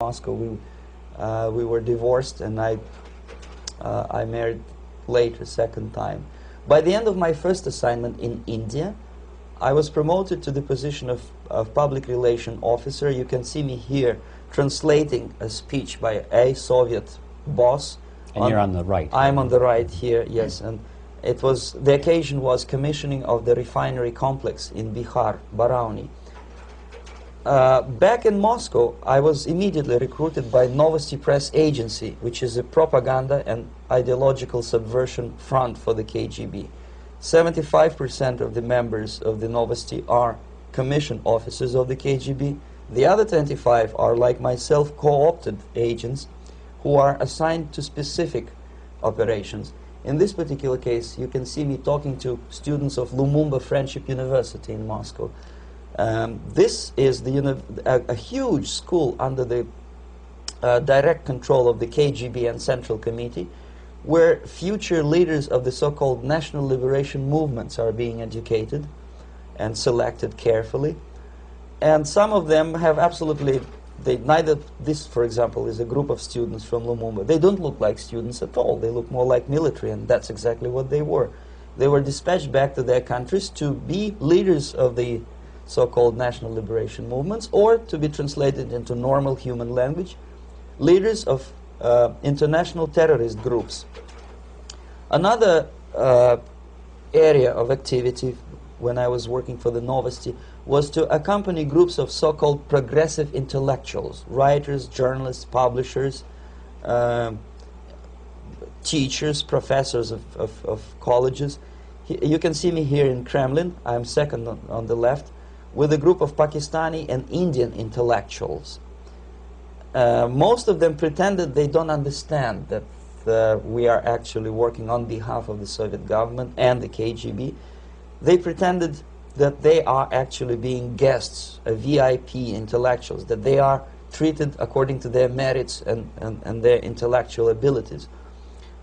Moscow. We were divorced, and I married later, second time. By the end of my first assignment in India, I was promoted to the position of public relation officer. You can see me here translating a speech by a Soviet boss. And you're on the right. I'm on the right here, yes. And it was, the occasion was commissioning of the refinery complex in Bihar, Barauni. Back in Moscow, I was immediately recruited by Novosti Press Agency, which is a propaganda and ideological subversion front for the KGB. 75% of the members of the Novosti are commissioned officers of the KGB. The other 25 are, like myself, co-opted agents who are assigned to specific operations. In this particular case, you can see me talking to students of Lumumba Friendship University in Moscow. This is a huge school under the direct control of the KGB and Central Committee, where future leaders of the so-called national liberation movements are being educated and selected carefully. And some of them have absolutely, this, for example, is a group of students from Lumumba. They don't look like students at all. They look more like military, and that's exactly what they were. They were dispatched back to their countries to be leaders of the so-called national liberation movements, or to be translated into normal human language, leaders of international terrorist groups. Another area of activity when I was working for the Novosti was to accompany groups of so-called progressive intellectuals, writers, journalists, publishers, teachers, professors of colleges. You can see me here in Kremlin. I'm second on the left, with a group of Pakistani and Indian intellectuals. Most of them pretended they don't understand that we are actually working on behalf of the Soviet government and the KGB. They pretended that they are actually being guests, VIP intellectuals, that they are treated according to their merits and their intellectual abilities.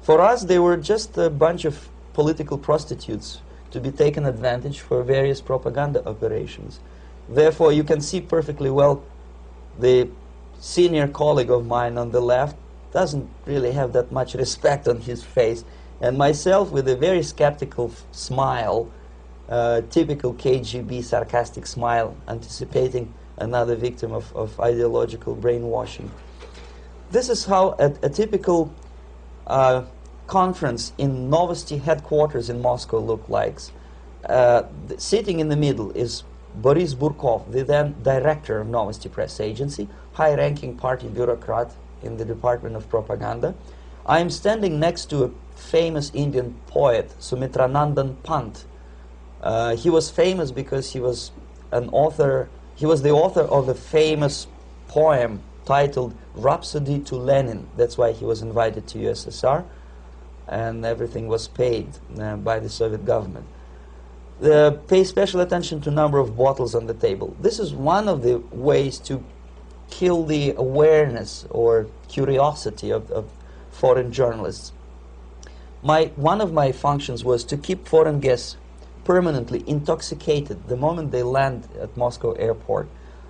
For us, they were just a bunch of political prostitutes to be taken advantage for various propaganda operations. Therefore, you can see perfectly well the senior colleague of mine on the left doesn't really have that much respect on his face, and myself with a very skeptical smile, typical KGB sarcastic smile, anticipating another victim of ideological brainwashing. This is how a typical conference in Novosti headquarters in Moscow looked like. Sitting in the middle is Boris Burkov, the then director of Novosti Press Agency, high-ranking party bureaucrat in the Department of Propaganda. I am standing next to a famous Indian poet, Sumitranandan Pant. He was famous because he was an author. He was the author of a famous poem titled Rhapsody to Lenin. That's why he was invited to USSR, and everything was paid by the Soviet government. Pay special attention to number of bottles on the table. This is one of the ways to kill the awareness or curiosity of foreign journalists. One of my functions was to keep foreign guests permanently intoxicated the moment they land at Moscow airport.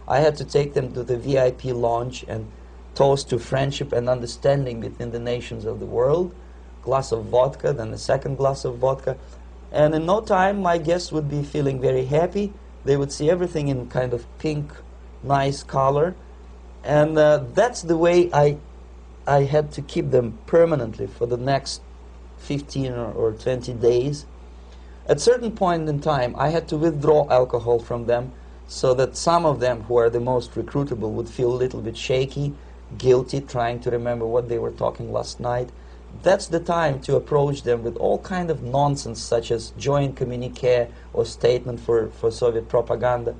I had to take them to the VIP lounge and toast to friendship and understanding between the nations of the world. Glass of vodka, then a second glass of vodka. And in no time, my guests would be feeling very happy. They would see everything in kind of pink, nice color. And that's the way I had to keep them permanently for the next 15 or 20 days. At a certain point in time, I had to withdraw alcohol from them so that some of them, who are the most recruitable, would feel a little bit shaky, guilty, trying to remember what they were talking last night. That's the time to approach them with all kind of nonsense, such as joint communique or statement for Soviet propaganda.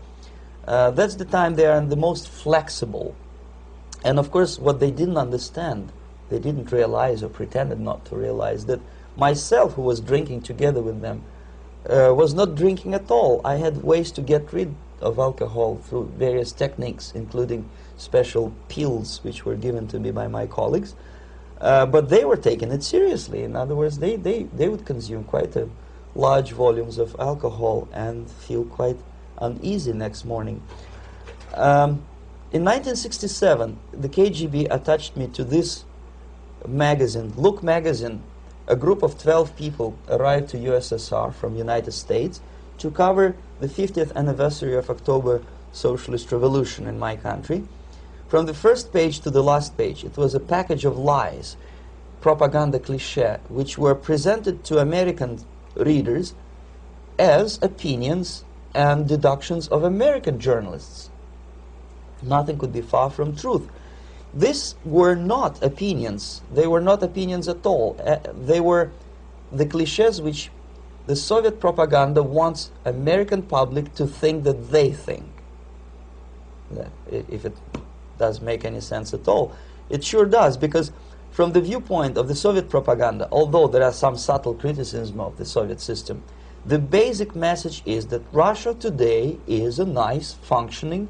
That's the time they are the most flexible. And of course, what they didn't understand, they didn't realize or pretended not to realize, that myself, who was drinking together with them, was not drinking at all. I had ways to get rid of alcohol through various techniques, including special pills which were given to me by my colleagues. But they were taking it seriously. In other words, they would consume quite large volumes of alcohol and feel quite uneasy next morning. In 1967, the KGB attached me to this magazine, Look magazine. A group of 12 people arrived to USSR from United States to cover the 50th anniversary of October Socialist Revolution in my country. From the first page to the last page, it was a package of lies, propaganda cliché, which were presented to American readers as opinions and deductions of American journalists. Nothing could be far from truth. These were not opinions. They were not opinions at all. They were the clichés which the Soviet propaganda wants American public to think that they think. If it does make any sense at all. It sure does, because from the viewpoint of the Soviet propaganda, although there are some subtle criticisms of the Soviet system, the basic message is that Russia today is a nice, functioning,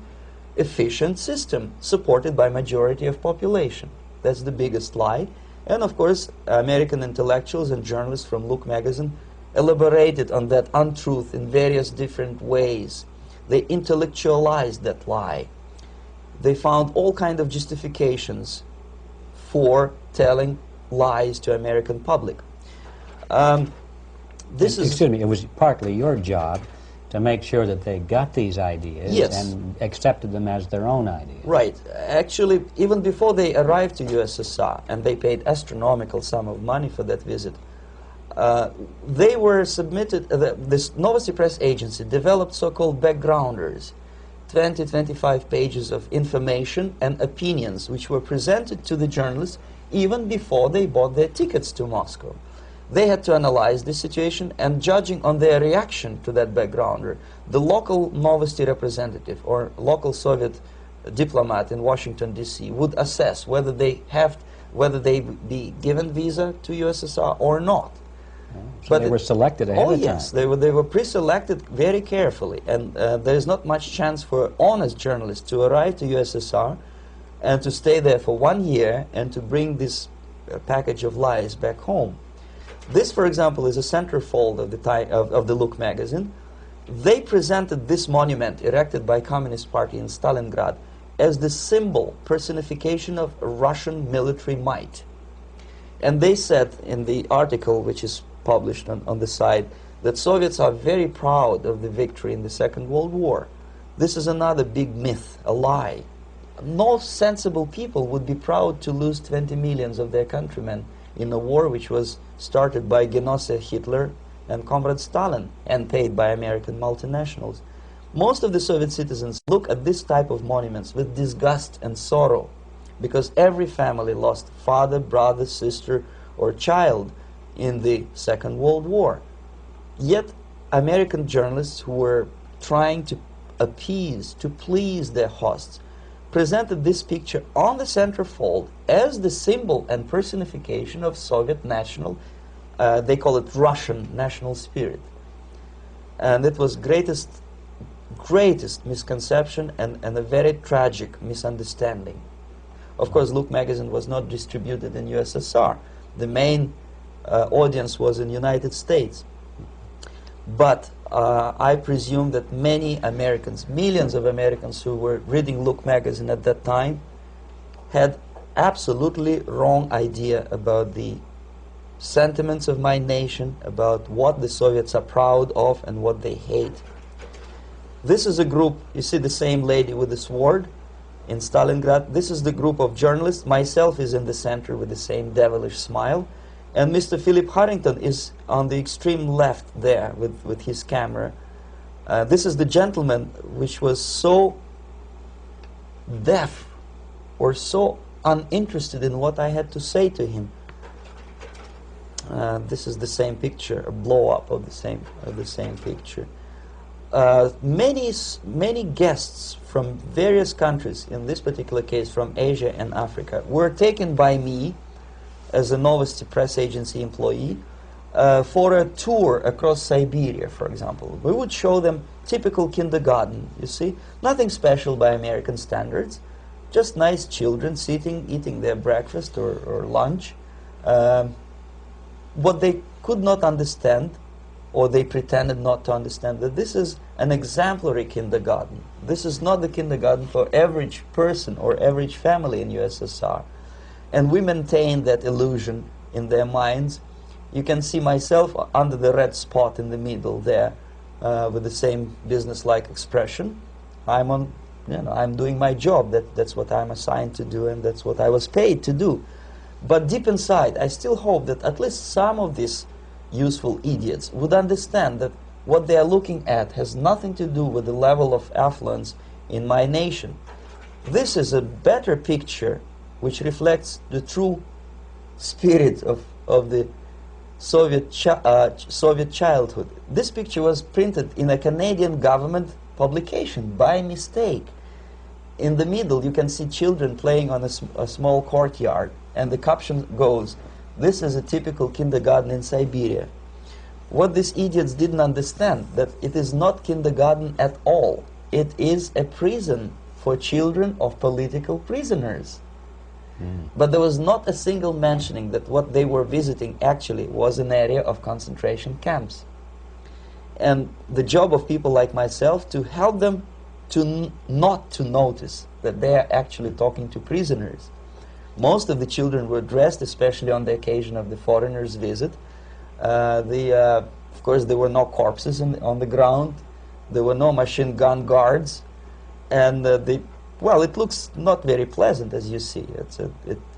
efficient system supported by majority of population. That's the biggest lie. And of course, American intellectuals and journalists from Look magazine elaborated on that untruth in various different ways. They intellectualized that lie. They found all kinds of justifications for telling lies to American public. Excuse me, it was partly your job to make sure that they got these ideas, yes, and accepted them as their own ideas. Right. Actually, even before they arrived to USSR, and they paid astronomical sum of money for that visit, they were submitted, this Novosti Press Agency developed so-called backgrounders, 20-25 pages of information and opinions which were presented to the journalists even before they bought their tickets to Moscow. They had to analyze the situation, and judging on their reaction to that backgrounder, the local Novosti representative or local Soviet diplomat in Washington, D.C. would assess whether they be given visa to USSR or not. So they were selected ahead of time. Oh yes, they were pre-selected very carefully, and there is not much chance for honest journalists to arrive to USSR and to stay there for 1 year and to bring this package of lies back home. This, for example, is a centerfold of the Look magazine. They presented this monument erected by Communist Party in Stalingrad as the symbol, personification of Russian military might. And they said in the article, which is published on the site, that Soviets are very proud of the victory in the Second World War. This is another big myth, a lie. No sensible people would be proud to lose 20 millions of their countrymen in a war which was started by Genoese Hitler and Comrade Stalin and paid by American multinationals. Most of the Soviet citizens look at this type of monuments with disgust and sorrow, because every family lost father, brother, sister, or child in the Second World War. Yet American journalists who were trying to appease, to please their hosts, presented this picture on the centerfold as the symbol and personification of Soviet national, they call it Russian national spirit. And it was greatest misconception and a very tragic misunderstanding. Of course, Look magazine was not distributed in USSR. The main audience was in United States. But I presume that many Americans, millions of Americans who were reading Look magazine at that time, had absolutely wrong idea about the sentiments of my nation, about what the Soviets are proud of and what they hate. This is a group, you see the same lady with the sword in Stalingrad. This is the group of journalists. Myself is in the center with the same devilish smile. And Mr. Philip Harrington is on the extreme left there with his camera. This is the gentleman which was so deaf or so uninterested in what I had to say to him. This is the same picture, a blow-up of the same picture. Many guests from various countries, in this particular case from Asia and Africa, were taken by me as a Novosti Press Agency employee for a tour across Siberia, for example. We would show them typical kindergarten, you see, nothing special by American standards, just nice children sitting, eating their breakfast or lunch. What they could not understand, or they pretended not to understand, that this is an exemplary kindergarten. This is not the kindergarten for average person or average family in USSR. And we maintain that illusion in their minds. You can see myself under the red spot in the middle there with the same business-like expression. I'm doing my job. That's what I'm assigned to do, and that's what I was paid to do. But deep inside, I still hope that at least some of these useful idiots would understand that what they are looking at has nothing to do with the level of affluence in my nation. This is a better picture which reflects the true spirit of the Soviet childhood. This picture was printed in a Canadian government publication by mistake. In the middle, you can see children playing on a small courtyard, and the caption goes, "This is a typical kindergarten in Siberia." What these idiots didn't understand, that it is not kindergarten at all. It is a prison for children of political prisoners. But there was not a single mentioning that what they were visiting actually was an area of concentration camps. And the job of people like myself to help them to not to notice that they are actually talking to prisoners. Most of the children were dressed, especially on the occasion of the foreigners' visit. Of course, there were no corpses on the ground. There were no machine gun guards. And well, it looks not very pleasant, as you see.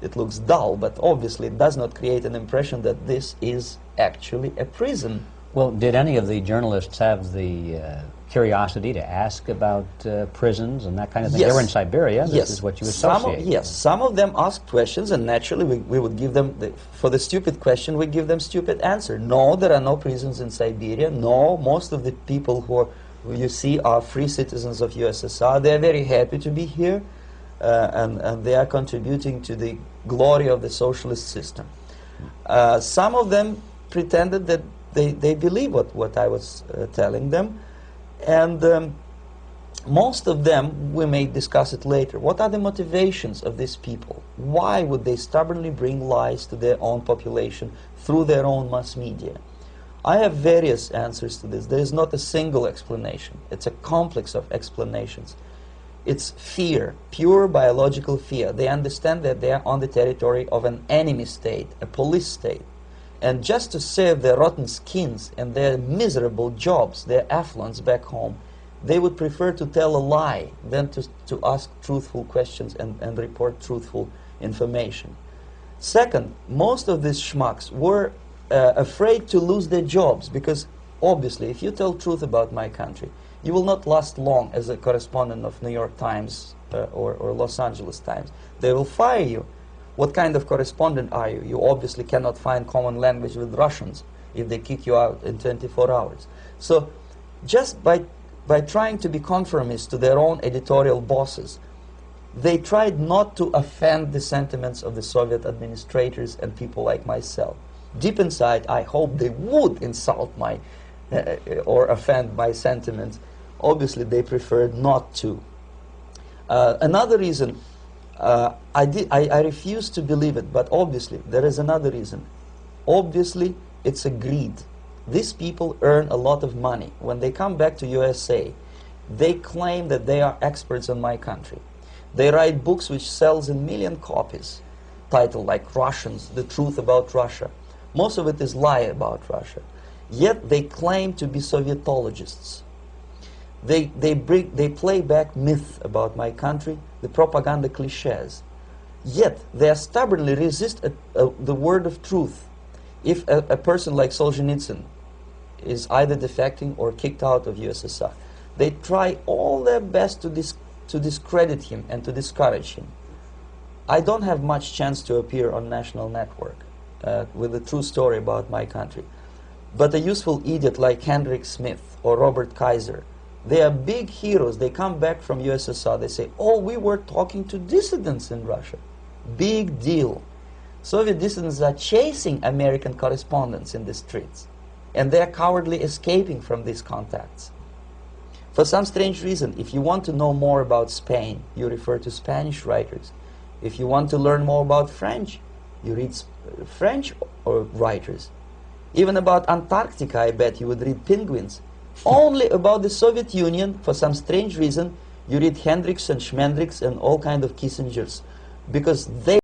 It looks dull, but obviously it does not create an impression that this is actually a prison. Well, did any of the journalists have the curiosity to ask about prisons and that kind of thing? Yes. They were in Siberia. This Yes. is what you associate. Yes, some of them asked questions, and naturally we would give them, for the stupid question, we give them stupid answer. No, there are no prisons in Siberia. No, most of the people who you see are free citizens of USSR. They are very happy to be here, and they are contributing to the glory of the socialist system. Some of them pretended that they believe what I was telling them, and most of them, we may discuss it later, what are the motivations of these people? Why would they stubbornly bring lies to their own population through their own mass media? I have various answers to this. There is not a single explanation. It's a complex of explanations. It's fear, pure biological fear. They understand that they are on the territory of an enemy state, a police state. And just to save their rotten skins and their miserable jobs, their affluence back home, they would prefer to tell a lie than to ask truthful questions and report truthful information. Second, most of these schmucks were afraid to lose their jobs, because obviously if you tell truth about my country, you will not last long as a correspondent of New York Times or Los Angeles Times. They will fire you. What kind of correspondent are you? You obviously cannot find common language with Russians if they kick you out in 24 hours. So just by trying to be conformist to their own editorial bosses, they tried not to offend the sentiments of the Soviet administrators and people like myself. Deep inside, I hope they would insult my or offend my sentiments. Obviously, they preferred not to. Another reason, I refuse to believe it, but obviously, there is another reason. Obviously, it's a greed. These people earn a lot of money. When they come back to USA, they claim that they are experts on my country. They write books which sells in million copies, titled like Russians, The Truth About Russia. Most of it is lie about Russia. Yet they claim to be Sovietologists. They play back myth about my country, the propaganda cliches. Yet they stubbornly resist the word of truth. If a person like Solzhenitsyn is either defecting or kicked out of USSR, they try all their best to discredit him and to discourage him. I don't have much chance to appear on national network with a true story about my country. But a useful idiot like Hendrik Smith or Robert Kaiser, they are big heroes. They come back from USSR. They say, oh, we were talking to dissidents in Russia. Big deal. Soviet dissidents are chasing American correspondents in the streets, and they are cowardly escaping from these contacts. For some strange reason, if you want to know more about Spain, you refer to Spanish writers. If you want to learn more about French, you read French writers. Even about Antarctica, I bet you would read Penguins. Only about the Soviet Union, for some strange reason, you read Hendricks and Schmendricks and all kind of Kissingers, because they